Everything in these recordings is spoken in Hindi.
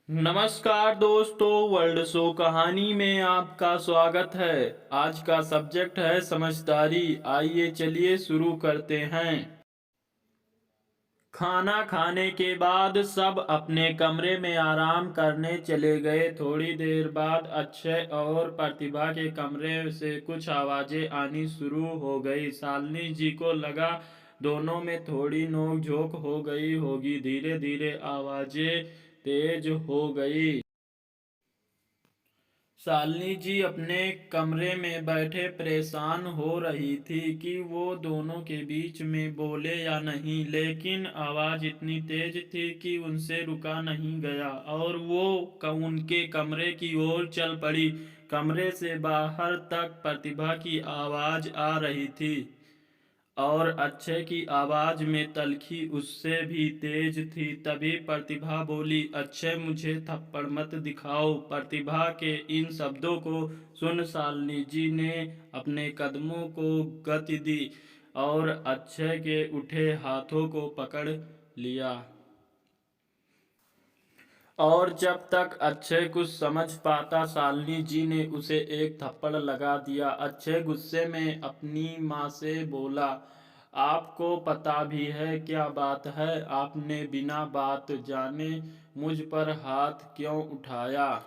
नमस्कार दोस्तों, वर्ल्ड शो कहानी में आपका स्वागत है। आज का सब्जेक्ट है समझदारी। आइए चलिए शुरू करते हैं। खाना खाने के बाद सब अपने कमरे में आराम करने चले गए। थोड़ी देर बाद अक्षय और प्रतिभा के कमरे से कुछ आवाजें आनी शुरू हो गई। शालिनी जी को लगा दोनों में थोड़ी नोक-झोंक हो गई होगी। धीरे धीरे आवाजें तेज हो गई। शालिनी जी अपने कमरे में बैठे परेशान हो रही थी कि वो दोनों के बीच में बोले या नहीं, लेकिन आवाज इतनी तेज थी कि उनसे रुका नहीं गया और वो उनके कमरे की ओर चल पड़ी। कमरे से बाहर तक प्रतिभा की आवाज आ रही थी और अक्षय की आवाज में तल्खी उससे भी तेज थी। तभी प्रतिभा बोली, अक्षय मुझे थप्पड़ मत दिखाओ। प्रतिभा के इन शब्दों को सुन शालिनी जी ने अपने कदमों को गति दी और अक्षय के उठे हाथों को पकड़ लिया। और जब तक अक्षय कुछ समझ पाता, शालिनी जी ने उसे एक थप्पड़ लगा दिया। अक्षय गुस्से में अपनी माँ से बोला, आपको पता भी है क्या बात है? आपने बिना बात जाने मुझ पर हाथ क्यों उठाया?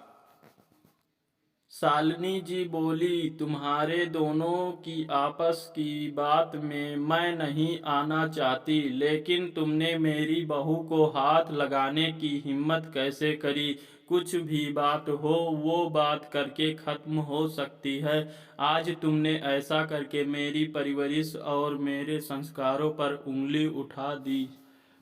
शालिनी जी बोली, तुम्हारे दोनों की आपस की बात में मैं नहीं आना चाहती, लेकिन तुमने मेरी बहू को हाथ लगाने की हिम्मत कैसे करी? कुछ भी बात हो वो बात करके खत्म हो सकती है। आज तुमने ऐसा करके मेरी परवरिश और मेरे संस्कारों पर उंगली उठा दी।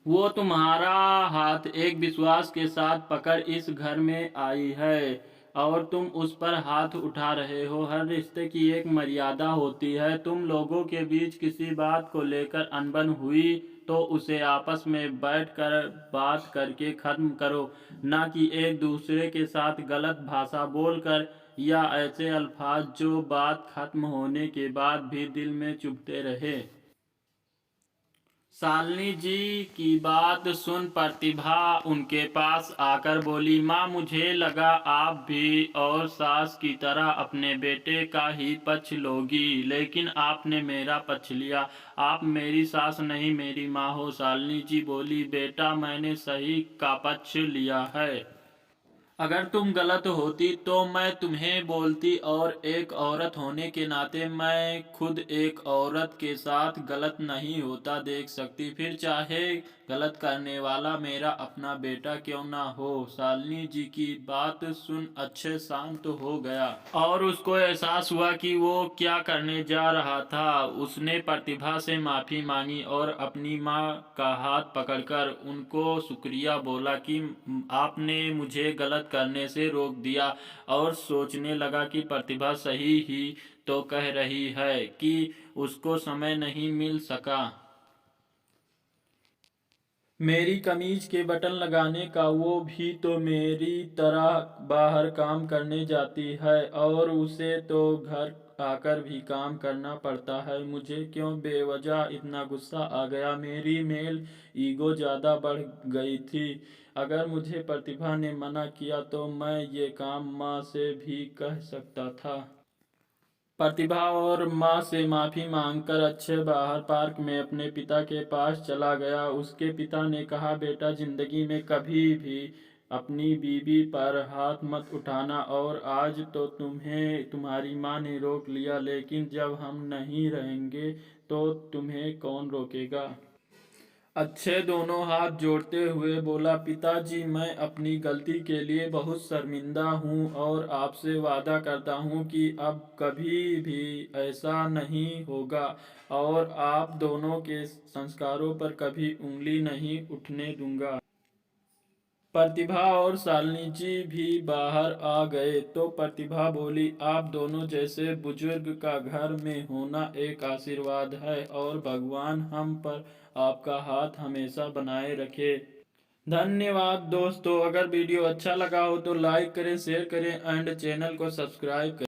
वो तुम्हारा हाथ एक विश्वास के साथ पकड़ इस घर में आई है और तुम उस पर हाथ उठा रहे हो। हर रिश्ते की एक मर्यादा होती है। तुम लोगों के बीच किसी बात को लेकर अनबन हुई तो उसे आपस में बैठकर बात करके खत्म करो, ना कि एक दूसरे के साथ गलत भाषा बोलकर या ऐसे अल्फाज जो बात खत्म होने के बाद भी दिल में चुभते रहे। शालिनी जी की बात सुन प्रतिभा उनके पास आकर बोली, माँ मुझे लगा आप भी और सास की तरह अपने बेटे का ही पक्ष लोगी, लेकिन आपने मेरा पक्ष लिया। आप मेरी सास नहीं मेरी माँ हो। शालिनी जी बोली, बेटा मैंने सही का पक्ष लिया है। अगर तुम गलत होती तो मैं तुम्हें बोलती, और एक औरत होने के नाते मैं खुद एक औरत के साथ गलत नहीं होता देख सकती, फिर चाहे गलत करने वाला मेरा अपना बेटा क्यों ना हो। शालिनी जी की बात सुन अक्षय शांत हो गया और उसको एहसास हुआ कि वो क्या करने जा रहा था। उसने प्रतिभा से माफी मांगी और अपनी माँ का हाथ पकड़कर उनको शुक्रिया बोला कि आपने मुझे गलत करने से रोक दिया, और सोचने लगा कि प्रतिभा सही ही तो कह रही है कि उसको समय नहीं मिल सका। मेरी कमीज के बटन लगाने का, वो भी तो मेरी तरह बाहर काम करने जाती है और उसे तो घर आकर भी काम करना पड़ता है। मुझे क्यों बेवजह इतना गुस्सा आ गया? मेरी मेल ईगो ज़्यादा बढ़ गई थी। अगर मुझे प्रतिभा ने मना किया तो मैं ये काम माँ से भी कह सकता था। प्रतिभा और माँ से माफी मांगकर अक्षय बाहर पार्क में अपने पिता के पास चला गया। उसके पिता ने कहा, बेटा जिंदगी में कभी भी अपनी बीवी पर हाथ मत उठाना, और आज तो तुम्हें तुम्हारी माँ ने रोक लिया, लेकिन जब हम नहीं रहेंगे तो तुम्हें कौन रोकेगा? अक्षय दोनों हाथ जोड़ते हुए बोला, पिताजी मैं अपनी गलती के लिए बहुत शर्मिंदा हूँ और आपसे वादा करता हूँ कि अब कभी भी ऐसा नहीं होगा और आप दोनों के संस्कारों पर कभी उंगली नहीं उठने दूंगा। प्रतिभा और शालिनी जी भी बाहर आ गए तो प्रतिभा बोली, आप दोनों जैसे बुजुर्ग का घर में होना एक आशीर्वाद है और भगवान हम पर आपका हाथ हमेशा बनाए रखे। धन्यवाद दोस्तों। अगर वीडियो अच्छा लगा हो तो लाइक करें, शेयर करें एंड चैनल को सब्सक्राइब करें।